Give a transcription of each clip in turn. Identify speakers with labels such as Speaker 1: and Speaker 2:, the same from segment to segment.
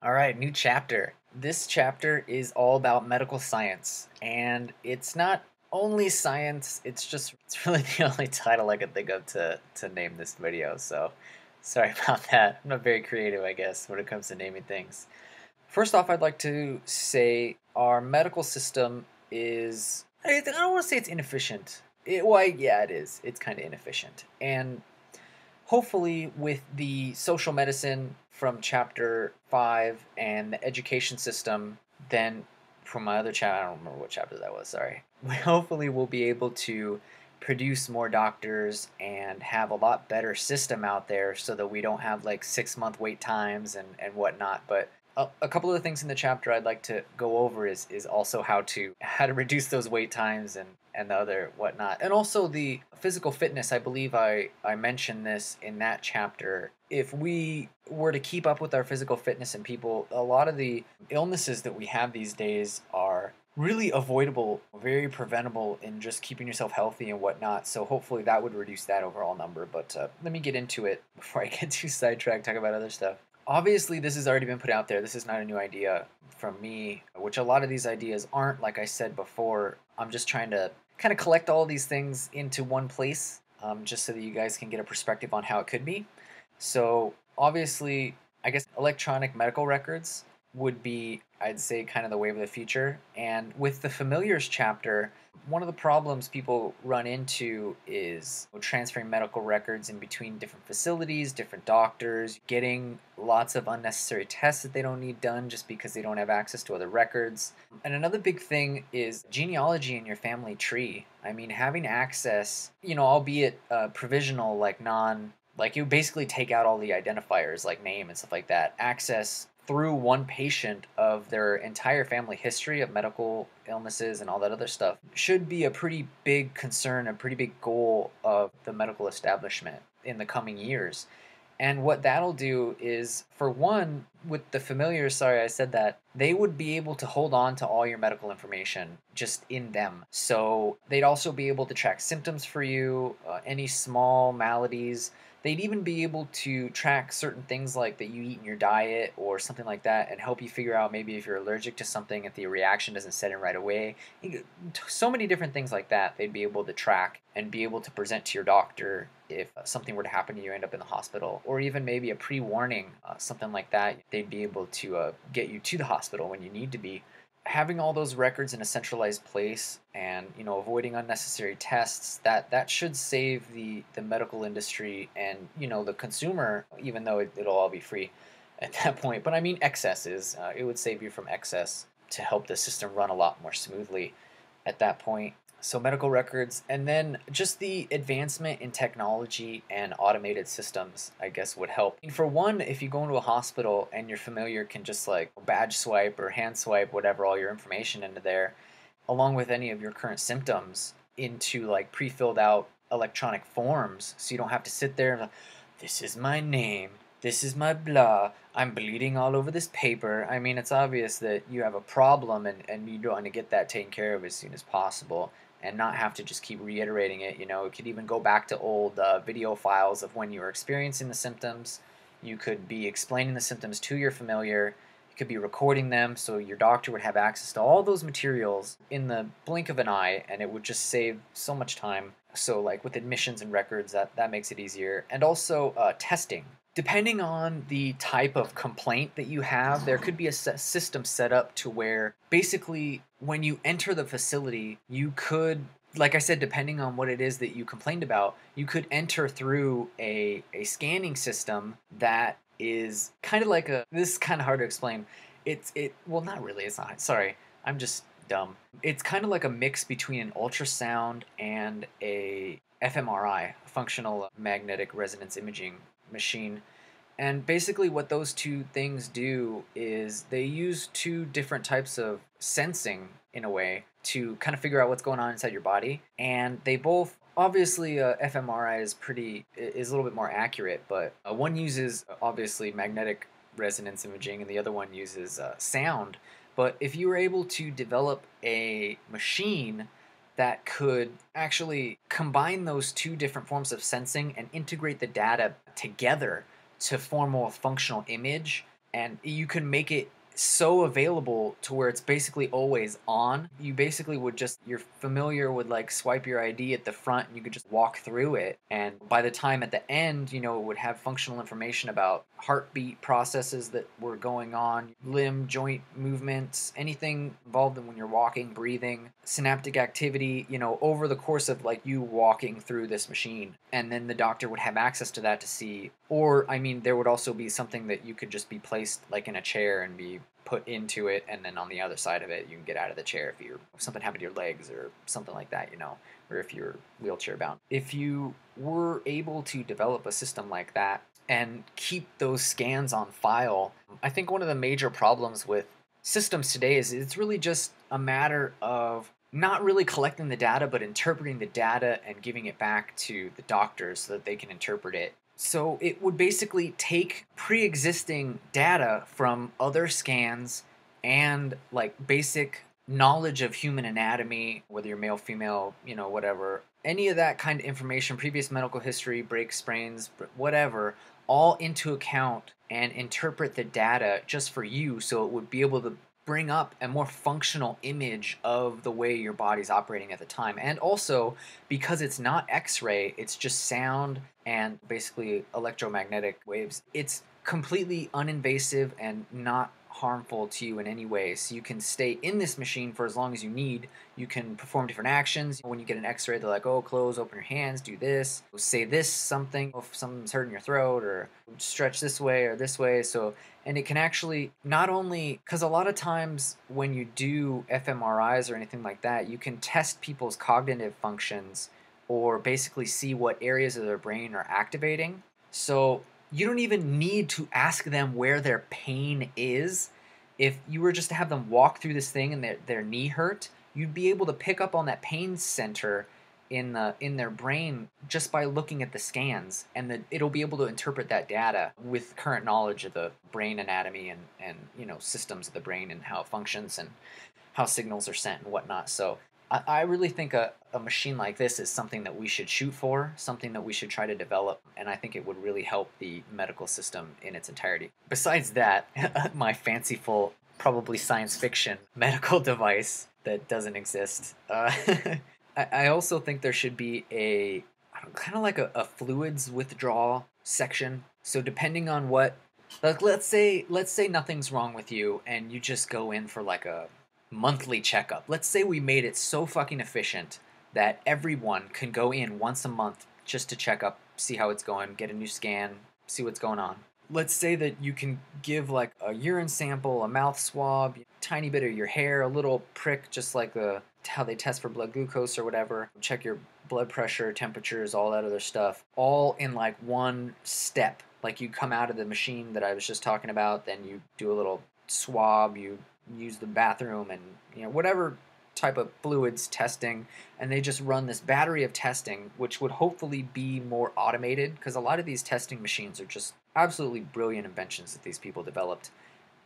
Speaker 1: All right, new chapter. This chapter is all about medical science, and it's not only science, it's really the only title I could think of to name this video. So, sorry about that. I'm not very creative, I guess, when it comes to naming things. First off, I'd like to say our medical system is I don't want to say it's inefficient. Yeah, it is. It's kind of inefficient. And hopefully with the social medicine from chapter 5 and the education system, then from my other chapter, I don't remember what chapter that was, sorry. We hopefully will be able to produce more doctors and have a lot better system out there so that we don't have like 6 month wait times and whatnot. But a couple of the things in the chapter I'd like to go over is also how to reduce those wait times and the other whatnot. And also the physical fitness, I believe I mentioned this in that chapter. If we were to keep up with our physical fitness and people, a lot of the illnesses that we have these days are really avoidable, very preventable in just keeping yourself healthy and whatnot. So hopefully that would reduce that overall number. But let me get into it before I get too sidetracked, talk about other stuff. Obviously, this has already been put out there. This is not a new idea from me, which a lot of these ideas aren't, like I said before. I'm just trying to kind of collect all these things into one place, just so that you guys can get a perspective on how it could be. So, obviously, I guess electronic medical records would be, I'd say, kind of the wave of the future. And with the familiars chapter, one of the problems people run into is transferring medical records in between different facilities, different doctors, getting lots of unnecessary tests that they don't need done just because they don't have access to other records. And another big thing is genealogy in your family tree. I mean, having access, albeit provisional, like you basically take out all the identifiers like name and stuff like that, access through one patient of their entire family history of medical illnesses and all that other stuff should be a pretty big concern, a pretty big goal of the medical establishment in the coming years. And what that'll do is, for one, with the familiar, sorry I said that, they would be able to hold on to all your medical information just in them. So they'd also be able to track symptoms for you, any small maladies. They'd even be able to track certain things like that you eat in your diet or something like that and help you figure out maybe if you're allergic to something, if the reaction doesn't set in right away. So many different things like that they'd be able to track and be able to present to your doctor if something were to happen to you, end up in the hospital, or even maybe a pre-warning, something like that. They'd be able to get you to the hospital when you need to be. Having all those records in a centralized place and avoiding unnecessary tests, that should save the medical industry and the consumer, even though it'll all be free at that point. But I mean excesses, it would save you from excess to help the system run a lot more smoothly at that point. So medical records, and then just the advancement in technology and automated systems, I guess, would help. And for one, if you go into a hospital and your familiar can just like badge swipe or hand swipe whatever all your information into there, along with any of your current symptoms into like pre-filled out electronic forms, so you don't have to sit there and like, this is my name, this is my blah, I'm bleeding all over this paper. I mean, it's obvious that you have a problem and you want to get that taken care of as soon as possible and not have to just keep reiterating it. It could even go back to old video files of when you were experiencing the symptoms. You could be explaining the symptoms to your familiar. You could be recording them so your doctor would have access to all those materials in the blink of an eye, and it would just save so much time. So, like with admissions and records, that makes it easier. And also testing. Depending on the type of complaint that you have, there could be a system set up to where basically when you enter the facility, you could, like I said, depending on what it is that you complained about, you could enter through a scanning system that is kind of like this is kind of hard to explain. Well, not really, it's not. Sorry, I'm just dumb. It's kind of like a mix between an ultrasound and a fMRI, functional magnetic resonance imaging machine. And basically, what those two things do is they use two different types of sensing in a way to kind of figure out what's going on inside your body. And they both, obviously, fMRI is a little bit more accurate, but one uses obviously magnetic resonance imaging, and the other one uses sound. But if you were able to develop a machine that could actually combine those two different forms of sensing and integrate the data together to form a functional image, and you can make it so available to where it's basically always on. You basically would just, you're familiar with like swipe your ID at the front and you could just walk through it. And by the time at the end, it would have functional information about heartbeat processes that were going on, limb, joint movements, anything involved in when you're walking, breathing, synaptic activity, over the course of like you walking through this machine. And then the doctor would have access to that to see. Or, I mean, there would also be something that you could just be placed like in a chair and be put into it, and then on the other side of it you can get out of the chair if something happened to your legs or something like that, or if you're wheelchair bound. If you were able to develop a system like that and keep those scans on file, I think one of the major problems with systems today is it's really just a matter of not really collecting the data, but interpreting the data and giving it back to the doctors so that they can interpret it. So it would basically take pre-existing data from other scans and like basic knowledge of human anatomy, whether you're male, female, whatever, any of that kind of information, previous medical history, breaks, sprains, whatever, all into account and interpret the data just for you, so it would be able to bring up a more functional image of the way your body's operating at the time. And also, because it's not X-ray, it's just sound and basically electromagnetic waves, it's completely uninvasive and not harmful to you in any way. So you can stay in this machine for as long as you need. You can perform different actions. When you get an X-ray, they're like, oh, close, open your hands, do this, say this something if something's hurting your throat, or stretch this way or this way. So, and it can actually not only, because a lot of times when you do fMRIs or anything like that, you can test people's cognitive functions or basically see what areas of their brain are activating. So you don't even need to ask them where their pain is. If you were just to have them walk through this thing and their knee hurt, you'd be able to pick up on that pain center in their brain just by looking at the scans, and it'll be able to interpret that data with current knowledge of the brain anatomy and systems of the brain and how it functions and how signals are sent and whatnot. So I really think a machine like this is something that we should shoot for, something that we should try to develop, and I think it would really help the medical system in its entirety. Besides that, my fanciful, probably science fiction medical device that doesn't exist. I also think there should be kind of like a fluids withdrawal section. So depending on what, like let's say nothing's wrong with you and you just go in for like a monthly checkup. Let's say we made it so fucking efficient that everyone can go in once a month just to check up, see how it's going, get a new scan, see what's going on. Let's say that you can give like a urine sample, a mouth swab, tiny bit of your hair, a little prick, just like how they test for blood glucose or whatever, check your blood pressure, temperatures, all that other stuff, all in like one step. Like you come out of the machine that I was just talking about, then you do a little swab, you use the bathroom, and whatever type of fluids testing, and they just run this battery of testing, which would hopefully be more automated, because a lot of these testing machines are just absolutely brilliant inventions that these people developed.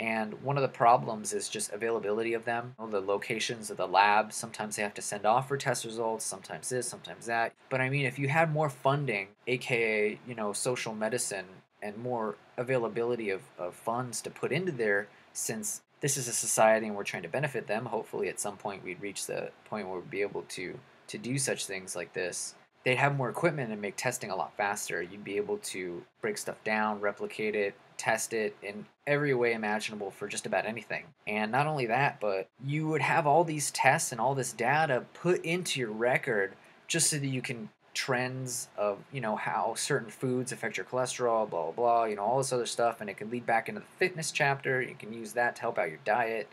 Speaker 1: And one of the problems is just availability of them. The locations of the lab, sometimes they have to send off for test results, sometimes this, sometimes that. But I mean, if you had more funding, aka, social medicine, and more availability of funds to put into there, since this is a society and we're trying to benefit them, hopefully at some point we'd reach the point where we'd be able to do such things like this. They'd have more equipment and make testing a lot faster. You'd be able to break stuff down, replicate it, test it in every way imaginable for just about anything. And not only that, but you would have all these tests and all this data put into your record just so that you can trends of how certain foods affect your cholesterol, blah blah blah, all this other stuff, and it can lead back into the fitness chapter. You can use that to help out your diet,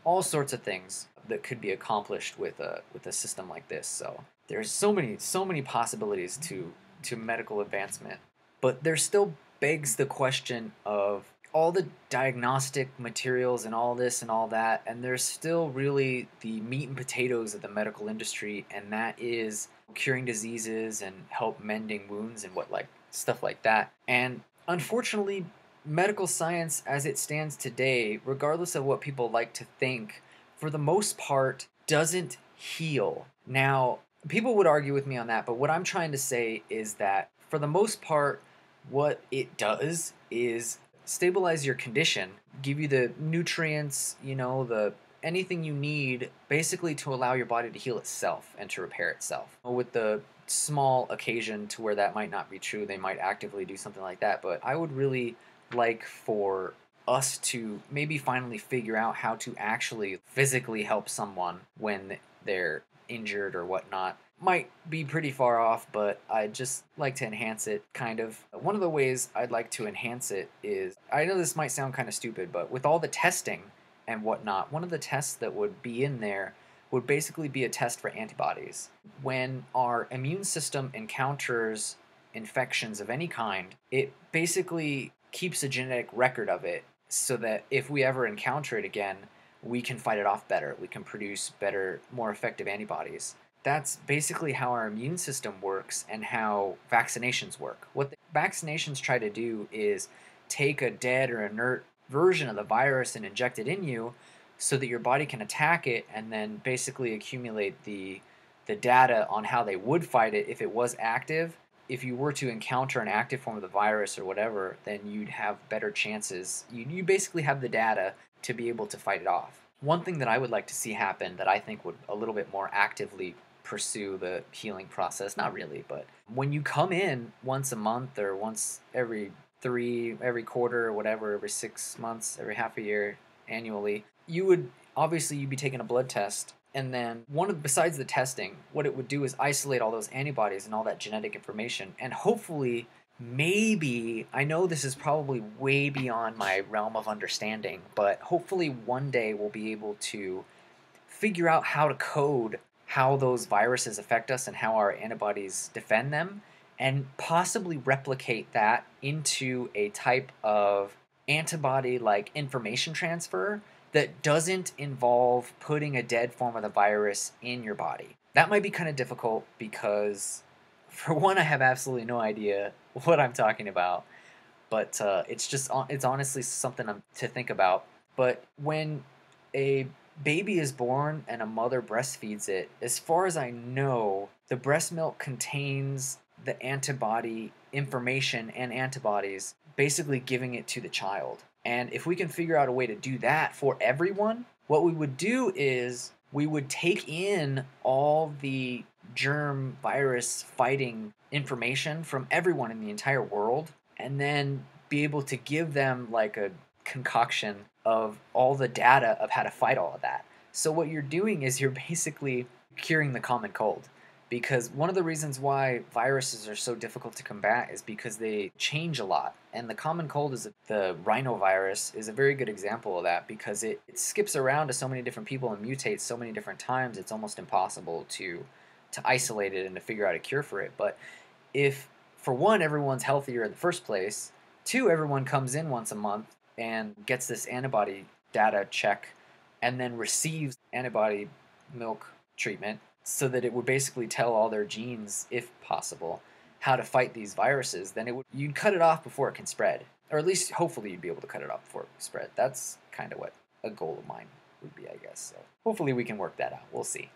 Speaker 1: all sorts of things that could be accomplished with a system like this. So there's so many possibilities to medical advancement, but there still begs the question of all the diagnostic materials and all this and all that, and there's still really the meat and potatoes of the medical industry, and that is curing diseases and help mending wounds and stuff like that. And unfortunately, medical science as it stands today, regardless of what people like to think, for the most part doesn't heal. Now, people would argue with me on that, but what I'm trying to say is that for the most part, what it does is stabilize your condition, give you the nutrients, the anything you need basically to allow your body to heal itself and to repair itself. With the small occasion to where that might not be true, they might actively do something like that, but I would really like for us to maybe finally figure out how to actually physically help someone when they're injured or whatnot. Might be pretty far off, but I'd just like to enhance it, kind of. One of the ways I'd like to enhance it is, I know this might sound kind of stupid, but with all the testing and whatnot, one of the tests that would be in there would basically be a test for antibodies. When our immune system encounters infections of any kind, it basically keeps a genetic record of it so that if we ever encounter it again, we can fight it off better. We can produce better, more effective antibodies. That's basically how our immune system works and how vaccinations work. What the vaccinations try to do is take a dead or inert version of the virus and inject it in you so that your body can attack it and then basically accumulate the data on how they would fight it if it was active. If you were to encounter an active form of the virus or whatever, then you'd have better chances. You basically have the data to be able to fight it off. One thing that I would like to see happen that I think would a little bit more actively pursue the healing process, not really, but when you come in once a month or once every quarter or whatever, every 6 months, every half a year, annually, you'd be taking a blood test, and then besides the testing, what it would do is isolate all those antibodies and all that genetic information, and hopefully, maybe, I know this is probably way beyond my realm of understanding, but hopefully one day we'll be able to figure out how to code how those viruses affect us and how our antibodies defend them, and possibly replicate that into a type of antibody like information transfer that doesn't involve putting a dead form of the virus in your body. That might be kind of difficult because, for one, I have absolutely no idea what I'm talking about, but it's honestly something to think about. But when a baby is born and a mother breastfeeds it, as far as I know, the breast milk contains the antibody information and antibodies, basically giving it to the child. And if we can figure out a way to do that for everyone, what we would do is we would take in all the germ virus fighting information from everyone in the entire world and then be able to give them like a concoction of all the data of how to fight all of that. So what you're doing is you're basically curing the common cold. Because one of the reasons why viruses are so difficult to combat is because they change a lot. And the common cold, the rhinovirus, is a very good example of that because it skips around to so many different people and mutates so many different times, it's almost impossible to isolate it and to figure out a cure for it. But if, for one, everyone's healthier in the first place, two, everyone comes in once a month and gets this antibody data check and then receives antibody milk treatment, so that it would basically tell all their genes, if possible, how to fight these viruses, then you'd cut it off before it can spread. Or at least, hopefully, you'd be able to cut it off before it can spread. That's kind of what a goal of mine would be, I guess. So hopefully we can work that out. We'll see.